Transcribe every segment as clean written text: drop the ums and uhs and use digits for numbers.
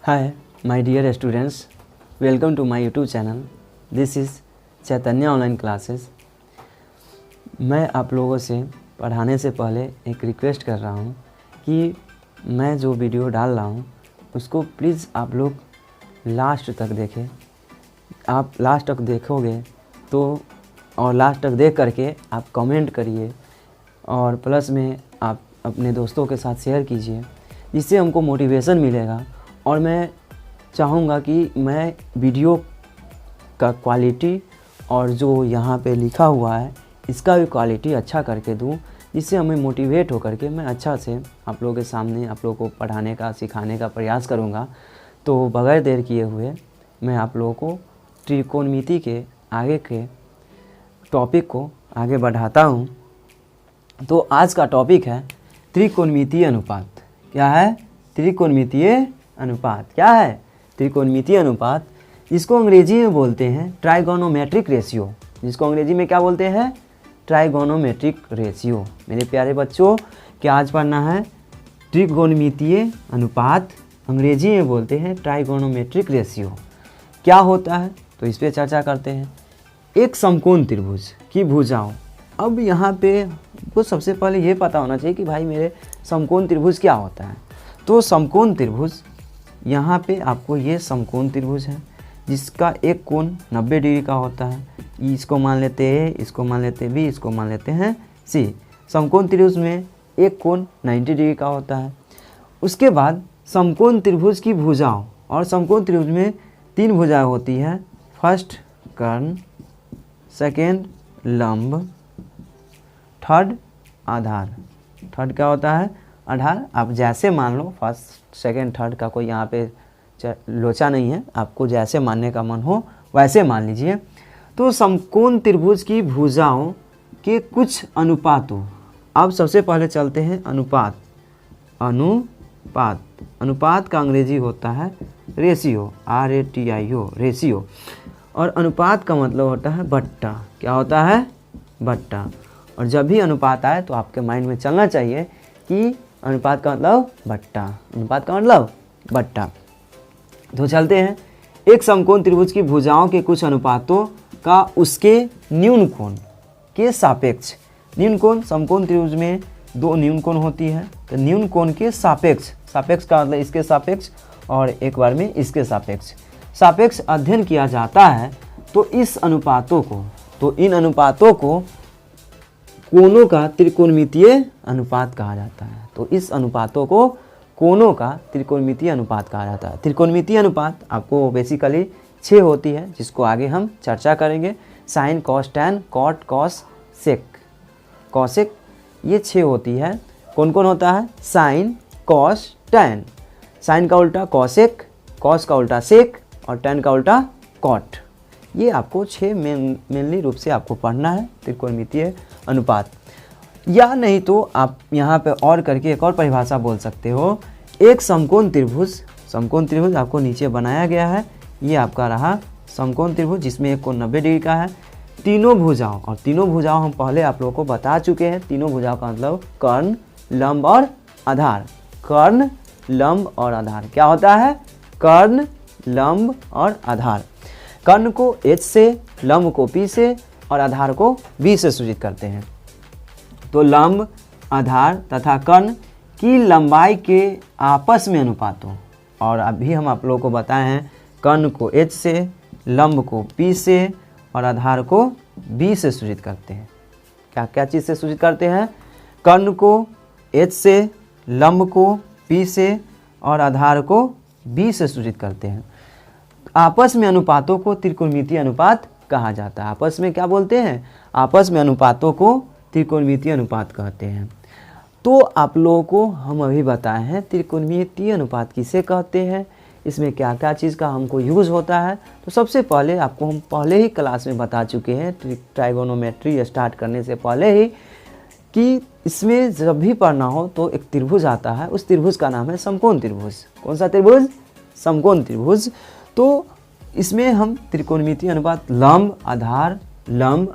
Hi, my dear students. Welcome to my YouTube channel. This is Chaitanya online classes. मैं आप लोगों से पढ़ाने से पहले एक रिक्वेस्ट कर रहा हूँ कि मैं जो वीडियो डाल रहा हूँ उसको प्लीज़ आप लोग लास्ट तक देखें। आप लास्ट तक देखोगे तो और लास्ट तक देख करके आप कमेंट करिए और प्लस में आप अपने दोस्तों के साथ शेयर कीजिए, जिससे हमको मोटिवेशन मिलेगा। और मैं चाहूँगा कि मैं वीडियो का क्वालिटी और जो यहाँ पे लिखा हुआ है इसका भी क्वालिटी अच्छा करके दूँ, जिससे हमें मोटिवेट होकर के मैं अच्छा से आप लोगों के सामने आप लोगों को पढ़ाने का सिखाने का प्रयास करूँगा। तो बगैर देर किए हुए मैं आप लोगों को त्रिकोणमिति के आगे के टॉपिक को आगे बढ़ाता हूँ। तो आज का टॉपिक है त्रिकोणमितीय अनुपात। क्या है? त्रिकोणमितीय अनुपात। क्या है? त्रिकोणमितीय अनुपात, जिसको अंग्रेजी में बोलते हैं ट्राइगोनोमेट्रिक रेशियो। जिसको अंग्रेजी में क्या बोलते हैं? Trigonometric ratio. मेरे प्यारे बच्चों, क्या आज पढ़ना है? त्रिकोणमितीय अनुपात, अंग्रेजी में बोलते हैं ट्राइगोनोमेट्रिक रेशियो। क्या होता है तो इस पर चर्चा करते हैं। एक समकोण त्रिभुज की भुजाओं। अब यहाँ पे कुछ सबसे पहले ये पता होना चाहिए कि भाई मेरे समकोण त्रिभुज क्या होता है। तो समकोण त्रिभुज, यहाँ पे आपको ये समकोण त्रिभुज है जिसका एक कोण 90 डिग्री का होता है। इसको मान लेते हैं, इसको मान लेते हैं बी, इसको मान लेते हैं सी। समकोण त्रिभुज में एक कोण 90 डिग्री का होता है। उसके बाद समकोण त्रिभुज की भुजाओं, और समकोण त्रिभुज में 3 भुजाएं होती हैं। फर्स्ट कर्ण, सेकेंड लंब, थर्ड आधार। थर्ड क्या होता है? आधार। आप जैसे मान लो, फर्स्ट सेकेंड थर्ड का कोई यहाँ पे लोचा नहीं है, आपको जैसे मानने का मन हो वैसे मान लीजिए। तो समकोण त्रिभुज की भुजाओं के कुछ अनुपातों। अब सबसे पहले चलते हैं अनुपात। अनुपात, अनुपात का अंग्रेजी होता है रेशियो, RATIO, रेशियो। और अनुपात का मतलब होता है बट्टा। क्या होता है? बट्टा। और जब भी अनुपात आए तो आपके माइंड में चलना चाहिए कि अनुपात का मतलब बट्टा, अनुपात का मतलब बट्टा। तो चलते हैं। एक समकोण त्रिभुज की भुजाओं के कुछ अनुपातों का उसके न्यून कोण के सापेक्ष। न्यून कोण, समकोण त्रिभुज में 2 न्यून कोण होती है, तो न्यून कोण के सापेक्ष। सापेक्ष का मतलब इसके सापेक्ष और एक बार में इसके सापेक्ष। सापेक्ष अध्ययन किया जाता है तो इस अनुपातों को, तो इन अनुपातों को कोणों का त्रिकोणमितीय अनुपात कहा जाता है। तो इस अनुपातों को कोणों का त्रिकोणमितीय अनुपात कहा जाता है। त्रिकोणमितीय अनुपात आपको बेसिकली 6 होती है, जिसको आगे हम चर्चा करेंगे। Sine, cos, tan, cot, cos, sec, cosec, ये 6 होती है। कौन कौन होता है? Sign, cos, tan. साइन का उल्टा कॉसेक, कॉस का उल्टा सेक और टैन का उल्टा कॉट। ये आपको 6 मेनली रूप से आपको पढ़ना है त्रिकोणमितीय अनुपात। या नहीं तो आप यहाँ पे और करके एक और परिभाषा बोल सकते हो। एक समकोण त्रिभुज, समकोण त्रिभुज आपको नीचे बनाया गया है। ये आपका रहा समकोण त्रिभुज, जिसमें एक कोण 90 डिग्री का है। तीनों भुजाओं, और तीनों भुजाओं हम पहले आप लोगों को बता चुके हैं। तीनों भुजाओं का मतलब कर्ण, लंब और आधार। कर्ण, लंब और आधार। क्या होता है? कर्ण, लंब और आधार। कर्ण को H से, लंब को P से और आधार को B से सूचित करते हैं। तो लंब, आधार तथा कर्ण की लंबाई के आपस में अनुपातों, और अभी हम आप लोगों को बताए हैं कर्ण को H से, लंब को P से और आधार को B से सूचित करते हैं। क्या क्या चीज़ से सूचित करते हैं? कर्ण को H से, लंब को P से और आधार को B से सूचित करते हैं। आपस में अनुपातों को त्रिकोणमितीय अनुपात कहा जाता है। आपस में क्या बोलते हैं? आपस में अनुपातों को त्रिकोणमितीय अनुपात कहते हैं। तो आप लोगों को हम अभी बताए हैं त्रिकोणमितीय अनुपात किसे कहते हैं, इसमें क्या क्या चीज़ का हमको यूज़ होता है। तो सबसे पहले आपको हम पहले ही क्लास में बता चुके हैं ट्राइगोनोमेट्री स्टार्ट करने से पहले ही, कि इसमें जब भी पढ़ना हो तो एक त्रिभुज आता है, उस त्रिभुज का नाम है समकोण त्रिभुज। कौन सा त्रिभुज? समकोण त्रिभुज। तो इसमें हम त्रिकोणमितीय अनुपात लंब,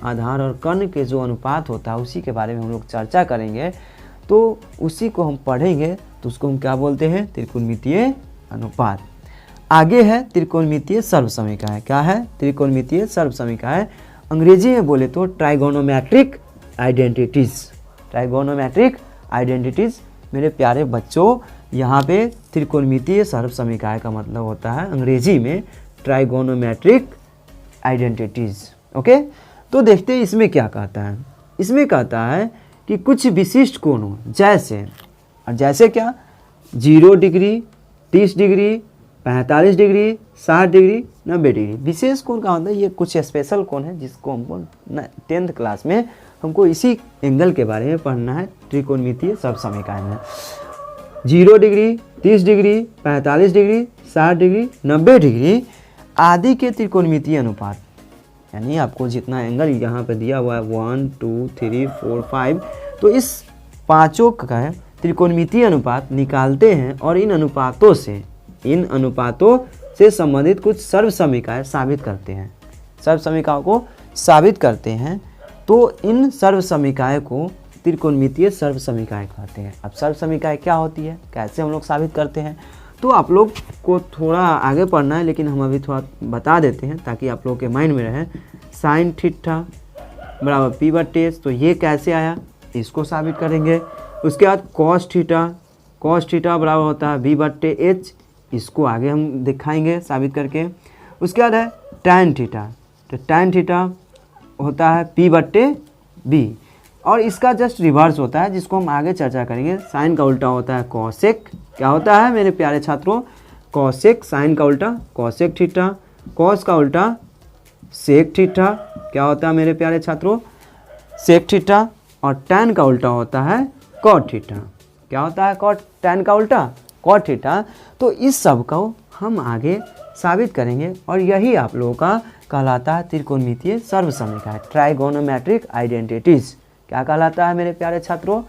आधार और कर्ण के जो अनुपात होता है उसी के बारे में हम लोग चर्चा करेंगे। तो उसी को हम पढ़ेंगे तो उसको हम क्या बोलते हैं? त्रिकोणमितीय अनुपात। आगे है त्रिकोणमितीय सर्वसमीकाएं। क्या है? त्रिकोणमितीय सर्वसमीकाएं। अंग्रेजी में बोले तो ट्राइगोनोमेट्रिक आइडेंटिटीज। Trigonometric identities. मेरे प्यारे बच्चों, यहाँ पे त्रिकोणमितीय सर्वसमीकाएं का मतलब होता है अंग्रेजी में ट्राइगोनोमेट्रिक आइडेंटिटीज। ओके, तो देखते हैं इसमें क्या कहता है। इसमें कहता है कि कुछ विशिष्ट कोणों जैसे, और जैसे क्या, 0 degree, 30 degree, 45 degree, 60 degree, 90 degree. विशेष कोण का मतलब ये कुछ स्पेशल कोण है जिसको हमको 10th क्लास में हमको इसी एंगल के बारे में पढ़ना है त्रिकोणमितीय सर्वसमीकाएं में। 0 degree, 30 degree, 45 degree, 60 degree, 90 degree आदि के त्रिकोणमितीय अनुपात, यानी आपको जितना एंगल यहाँ पे दिया हुआ है 1, 2, 3, 4, 5, तो इस पांचों का त्रिकोणमितीय अनुपात निकालते हैं और इन अनुपातों से संबंधित कुछ सर्वसमीकाएं साबित करते हैं। सर्वसमीकाओं को साबित करते हैं, तो इन सर्वसमीकाएं को त्रिकोणमितीय सर्वसमीकाएं कहते हैं। अब सर्वसमीकाएं क्या होती है, कैसे हम लोग साबित करते हैं, तो आप लोग को थोड़ा आगे पढ़ना है, लेकिन हम अभी थोड़ा बता देते हैं ताकि आप लोगों के माइंड में रहे। साइन थीटा बराबर p/s, तो ये कैसे आया, इसको साबित करेंगे। उसके बाद कॉस थीटा बराबर होता है v/h, इसको आगे हम दिखाएंगे साबित करके। उसके बाद है टैन थीटा, तो टैन थीटा होता है p/b, और इसका जस्ट रिवर्स होता है जिसको हम आगे चर्चा करेंगे। साइन का उल्टा होता है कॉसेक। क्या होता है मेरे प्यारे छात्रों? कॉसेक। साइन का उल्टा कॉसेक थीटा, कॉस का उल्टा सेक थीटा। क्या होता है मेरे प्यारे छात्रों? Sec theta. और टैन का उल्टा होता है कॉट थीटा। क्या होता है टैन का उल्टा? Cot theta. तो इस सब को हम आगे साबित करेंगे और यही आप लोगों का कहलाता है त्रिकोणमितीय सर्वसमीकाएं, ट्राइगोनोमेट्रिक आइडेंटिटीज। क्या कहलाता है मेरे प्यारे छात्रों?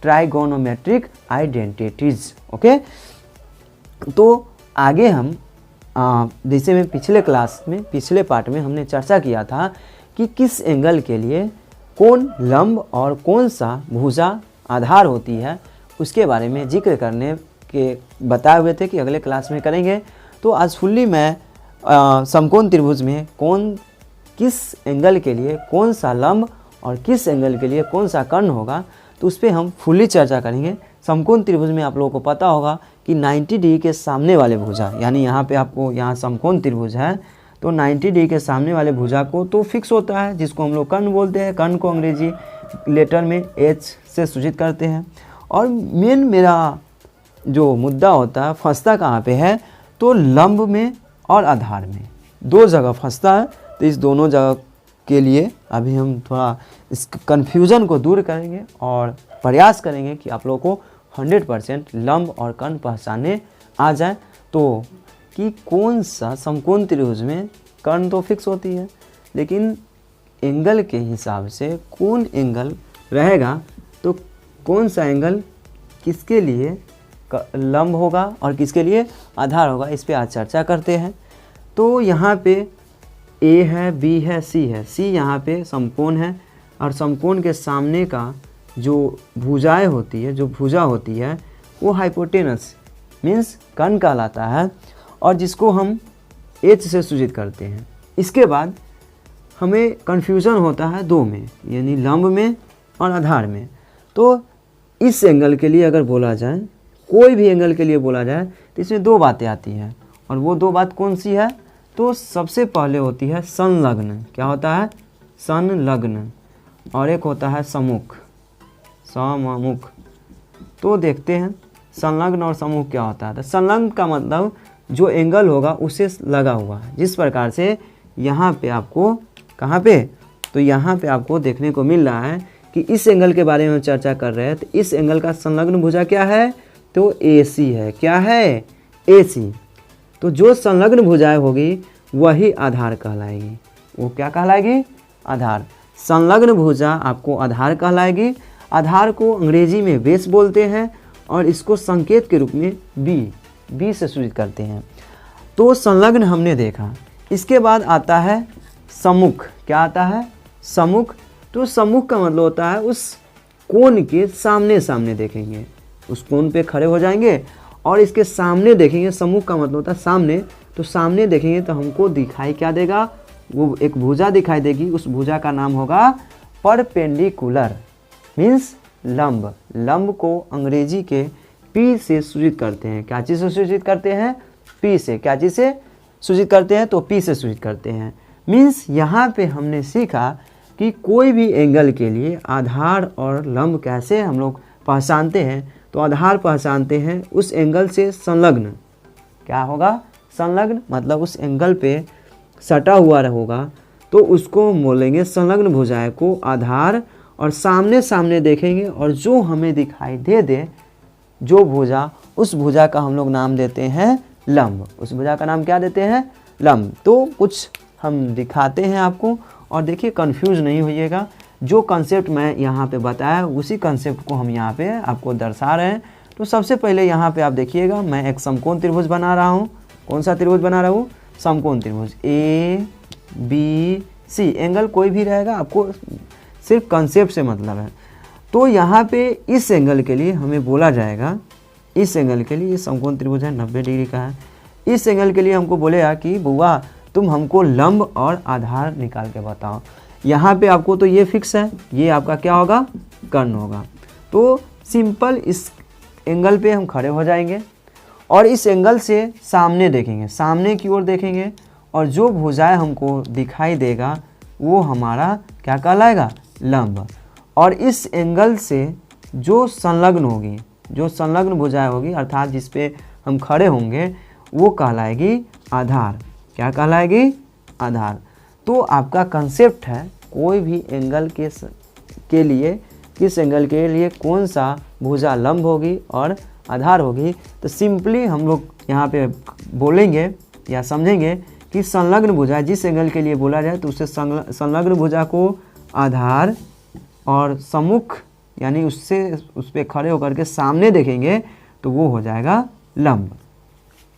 Trigonometric identities. ओके, तो आगे हम जैसे में पिछले पार्ट में हमने चर्चा किया था कि किस एंगल के लिए कौन लंब और कौन सा भुजा आधार होती है, उसके बारे में जिक्र करने के बताए हुए थे कि अगले क्लास में करेंगे। तो आज फुल्ली मैं समकोण त्रिभुज में किस एंगल के लिए कौन सा लंब और किस एंगल के लिए कौन सा कर्ण होगा, तो उस पर हम फुल्ली चर्चा करेंगे। समकोण त्रिभुज में आप लोगों को पता होगा कि 90 डिग्री के सामने वाले भुजा, यानी यहाँ पे आपको यहाँ समकोण त्रिभुज है तो 90 डिग्री के सामने वाले भुजा को तो फिक्स होता है, जिसको हम लोग कर्ण बोलते हैं। कर्ण को अंग्रेजी लेटर में H से सूचित करते हैं। और मेन मेरा जो मुद्दा होता है, फंसता कहाँ पे है, तो लंब में और आधार में, दो जगह फंसता है। तो इस दोनों जगह के लिए अभी हम थोड़ा इस कन्फ्यूज़न को दूर करेंगे और प्रयास करेंगे कि आप लोगों को 100% लंब और कर्ण पहचानने आ जाए। तो कि कौन सा समकोण त्रिभुज में कर्ण तो फिक्स होती है, लेकिन एंगल के हिसाब से कौन एंगल रहेगा, तो कौन सा एंगल किसके लिए लंब होगा और किसके लिए आधार होगा, इस पे आज चर्चा करते हैं। तो यहाँ पे A है, B है, C है। C यहाँ पे समकोण है और समकोण के सामने का जो भुजाएं होती है, जो भुजा होती है, वो हाइपोटेनस मीन्स कर्ण कहलाता है और जिसको हम H से सूचित करते हैं। इसके बाद हमें कन्फ्यूज़न होता है दो में, यानी लंब में और आधार में। तो इस एंगल के लिए अगर बोला जाए, कोई भी एंगल के लिए बोला जाए, तो इसमें दो बातें आती हैं। और वो दो बात कौन सी है, तो सबसे पहले होती है संलग्न। क्या होता है? संलग्न। और एक होता है सम्मुख, सममुख। तो देखते हैं संलग्न और सम्मुख क्या होता है। तो संलग्न का मतलब जो एंगल होगा उससे लगा हुआ है। जिस प्रकार से यहाँ पे आपको, कहाँ पे, तो यहाँ पे आपको देखने को मिल रहा है कि इस एंगल के बारे में चर्चा कर रहे हैं। तो इस एंगल का संलग्न भुजा क्या है, तो AC है। क्या है? AC। तो जो संलग्न भुजाएं होगी वही आधार कहलाएगी। वो क्या कहलाएगी? आधार। संलग्न भुजा आपको आधार कहलाएगी। आधार को अंग्रेजी में बेस बोलते हैं और इसको संकेत के रूप में B से सूचित करते हैं। तो संलग्न हमने देखा। इसके बाद आता है सम्मुख। क्या आता है? सम्मुख। तो सम्मुख का मतलब होता है उस कोण के सामने सामने देखेंगे, उस कोण पे खड़े हो जाएंगे और इसके सामने देखेंगे। सम्मुख का मतलब होता है सामने, तो सामने देखेंगे तो हमको दिखाई क्या देगा, वो एक भुजा दिखाई देगी, उस भुजा का नाम होगा परपेंडिकुलर, मीन्स लंब। लंब को अंग्रेजी के पी से सूचित करते हैं। क्या चीज़ से सूचित करते हैं? पी से। क्या चीज़ से सूचित करते हैं? तो पी से सूचित करते हैं। मीन्स यहाँ पे हमने सीखा कि कोई भी एंगल के लिए आधार और लंब कैसे हम लोग पहचानते हैं। तो आधार पहचानते हैं उस एंगल से संलग्न, क्या होगा? संलग्न, मतलब उस एंगल पे सटा हुआ होगा तो उसको बोलेंगे संलग्न भुजाएं को आधार। और सामने सामने देखेंगे और जो हमें दिखाई दे जो भुजा, उस भुजा का हम लोग नाम देते हैं लंब। उस भुजा का नाम क्या देते हैं? लंब। तो कुछ हम दिखाते हैं आपको, और देखिए कंफ्यूज नहीं होइएगा। जो कंसेप्ट मैं यहाँ पे बताया उसी कंसेप्ट को हम यहाँ पे आपको दर्शा रहे हैं। तो सबसे पहले यहाँ पे आप देखिएगा, मैं एक समकोण त्रिभुज बना रहा हूँ। कौन सा त्रिभुज बना रहा हूँ? समकोण त्रिभुज ABC। एंगल कोई भी रहेगा, आपको सिर्फ कंसेप्ट से मतलब है। तो यहाँ पे इस एंगल के लिए हमें बोला जाएगा, इस एंगल के लिए, ये समकोण त्रिभुज है 90 डिग्री का है, इस एंगल के लिए हमको बोलेगा कि बुआ तुम हमको लंब और आधार निकाल के बताओ। यहाँ पे आपको तो ये फिक्स है, ये आपका क्या होगा? कर्ण होगा। तो सिंपल इस एंगल पे हम खड़े हो जाएंगे और इस एंगल से सामने देखेंगे, सामने की ओर देखेंगे, और जो भुजाएं हमको दिखाई देगा वो हमारा क्या कहलाएगा? लंब। और इस एंगल से जो संलग्न होगी, जो संलग्न भुजाएं होगी, अर्थात जिस पे हम खड़े होंगे, वो कहलाएगी आधार। क्या कहलाएगी? आधार। तो आपका कंसेप्ट है कोई भी एंगल के लिए, किस एंगल के लिए कौन सा भुजा लंब होगी और आधार होगी। तो सिंपली हम लोग यहाँ पे बोलेंगे या समझेंगे कि संलग्न भुजा, जिस एंगल के लिए बोला जाए तो उससे संलग्न भुजा को आधार, और सम्मुख यानी उससे उस पर खड़े होकर के सामने देखेंगे तो वो हो जाएगा लंब।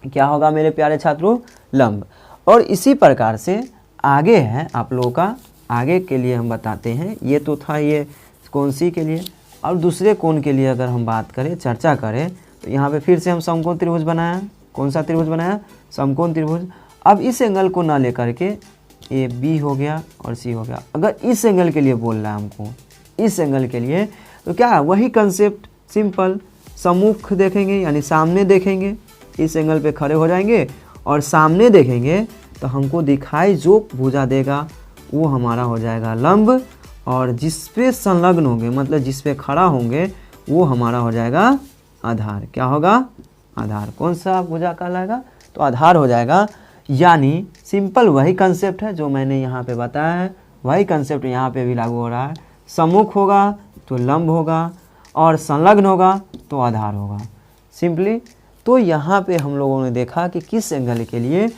क्या होगा मेरे प्यारे छात्रों? लंब। और इसी प्रकार से आगे है आप लोगों का, आगे के लिए हम बताते हैं। ये तो था ये कौन सी के लिए, और दूसरे कोण के लिए अगर हम बात करें, चर्चा करें, तो यहाँ पे फिर से हम समकोण त्रिभुज बनाया। कौन सा त्रिभुज बनाया? समकोण त्रिभुज। अब इस एंगल को ना लेकर के ये B हो गया और C हो गया। अगर इस एंगल के लिए बोल रहा है हमको, इस एंगल के लिए, तो क्या वही कंसेप्ट, सिंपल सम्मुख देखेंगे यानी सामने देखेंगे, इस एंगल पे खड़े हो जाएंगे और सामने देखेंगे तो हमको दिखाई जो भुजा देगा वो हमारा हो जाएगा लंब, और जिस पे संलग्न होंगे मतलब जिस पे खड़ा होंगे वो हमारा हो जाएगा आधार। क्या होगा? आधार। कौन सा भुजा कहलाएगा? तो आधार हो जाएगा। यानी सिंपल वही कंसेप्ट है जो मैंने यहाँ पे बताया है, वही कंसेप्ट यहाँ पे भी लागू हो रहा है। सम्मुख होगा तो लंब होगा, और संलग्न होगा तो आधार होगा, सिंपली। तो यहाँ पे हम लोगों ने देखा कि किस एंगल के लिए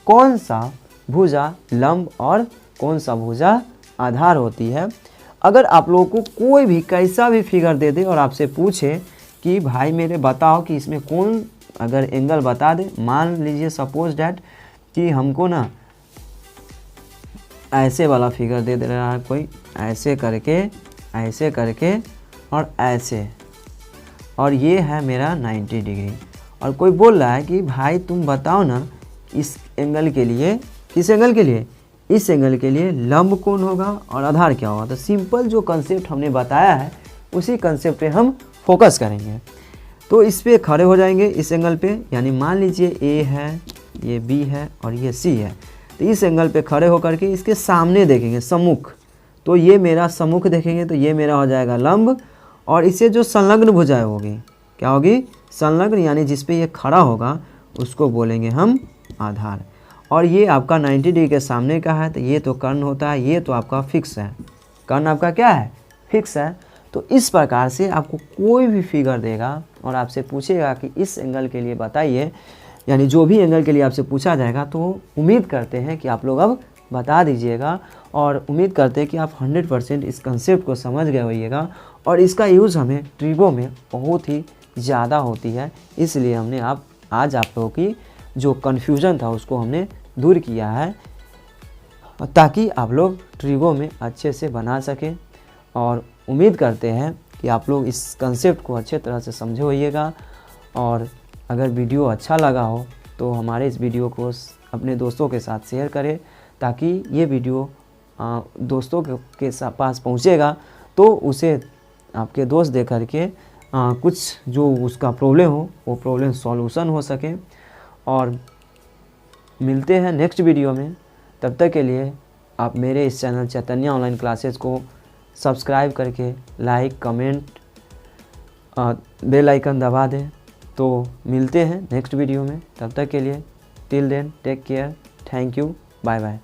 कौन सा भुजा लंब और कौन सा भुजा आधार होती है। अगर आप लोगों को कोई भी कैसा भी फिगर दे दे और आपसे पूछे कि भाई मेरे बताओ कि इसमें कौन अगर एंगल बता दे, मान लीजिए सपोज डैट कि हमको ना ऐसे वाला फिगर दे रहा है कोई, ऐसे करके और ऐसे, और ये है मेरा 90 डिग्री, और कोई बोल रहा है कि भाई तुम बताओ ना इस एंगल के लिए, किस एंगल के लिए? इस एंगल के लिए लंब कौन होगा और आधार क्या होगा। तो सिंपल जो कंसेप्ट हमने बताया है उसी कंसेप्ट पे हम फोकस करेंगे। तो इस पे खड़े हो जाएंगे इस एंगल पे, यानी मान लीजिए A है, ये B है और ये C है। तो इस एंगल पे खड़े होकर के इसके सामने देखेंगे, सम्मुख, तो ये मेरा सम्मुख देखेंगे तो ये मेरा हो जाएगा लंब, और इससे जो संलग्न भुजाएं होगी, क्या होगी? संलग्न, यानी जिस पे ये खड़ा होगा उसको बोलेंगे हम आधार। और ये आपका 90 डिग्री के सामने का है तो ये तो कर्ण होता है, ये तो आपका फिक्स है, कर्ण आपका क्या है? फिक्स है। तो इस प्रकार से आपको कोई भी फिगर देगा और आपसे पूछेगा कि इस एंगल के लिए बताइए, यानी जो भी एंगल के लिए आपसे पूछा जाएगा, तो उम्मीद करते हैं कि आप लोग अब बता दीजिएगा, और उम्मीद करते हैं कि आप 100% इस कंसेप्ट को समझ गए होइएगा। और इसका यूज़ हमें ट्रिगो में बहुत ही ज़्यादा होती है, इसलिए हमने आज आप लोगों की जो कन्फ्यूज़न था उसको हमने दूर किया है, ताकि आप लोग ट्रिगो में अच्छे से बना सकें। और उम्मीद करते हैं कि आप लोग इस कंसेप्ट को अच्छे तरह से समझे होइएगा। और अगर वीडियो अच्छा लगा हो तो हमारे इस वीडियो को अपने दोस्तों के साथ शेयर करें, ताकि ये वीडियो दोस्तों के पास पहुंचेगा तो उसे आपके दोस्त देख करके कुछ जो उसका प्रॉब्लम हो वो प्रॉब्लम सॉल्यूशन हो सके। और मिलते हैं नेक्स्ट वीडियो में, तब तक के लिए आप मेरे इस चैनल चैतन्य ऑनलाइन क्लासेस को सब्सक्राइब करके लाइक, कमेंट, बेल आइकन दबा दें। तो मिलते हैं नेक्स्ट वीडियो में, तब तक के लिए till then take care, thank you, bye bye.